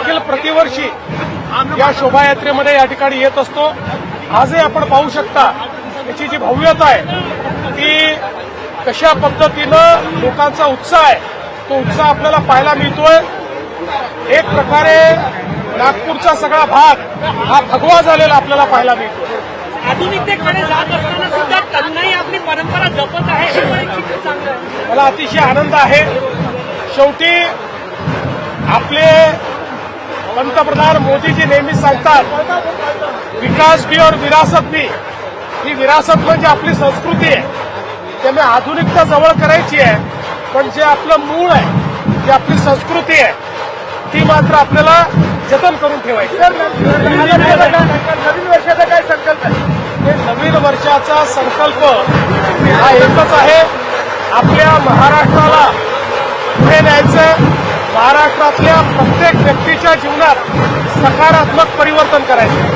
देखील प्रतिवर्षी या शोभायात्रेमध्ये या ठिकाणी येत असतो। आजही आपण पाहू शकता याची जी भव्यता आहे ती कशा पद्धतीनं लोकांचा उत्साह आहे तो उत्साह आपल्याला पाहायला मिळतोय। एक प्रकारे नागपूरचा सगळा भाग हा भगवा झालेला आपल्याला पाहायला मिळतो। आधुनिकतेकडे जात असताना सुद्धा तरुणाई आपली परंपरा जपत आहे हे पण एक चांगलं आहे। मला अतिशय आनंद आहे। शेवटी आपले पंतप्रधान मोदीजी नेहमी सांगतात विकास भी और विरासत भी। ही विरासत म्हणजे आपली संस्कृती आहे, त्यामुळे आधुनिकता जवळ करायची आहे, पण जे आपलं मूळ आहे जी आपली संस्कृती आहे ती मात्र आपल्याला जतन करून ठेवायची। नवीन वर्षाचा काय संकल्प आहे? नवीन वर्षाचा संकल्प हा एकच आहे, आपल्या महाराष्ट्राला पुढे न्यायचं, महाराष्ट्रातल्या प्रत्येक व्यक्तीच्या जीवनात सकारात्मक परिवर्तन करायचं।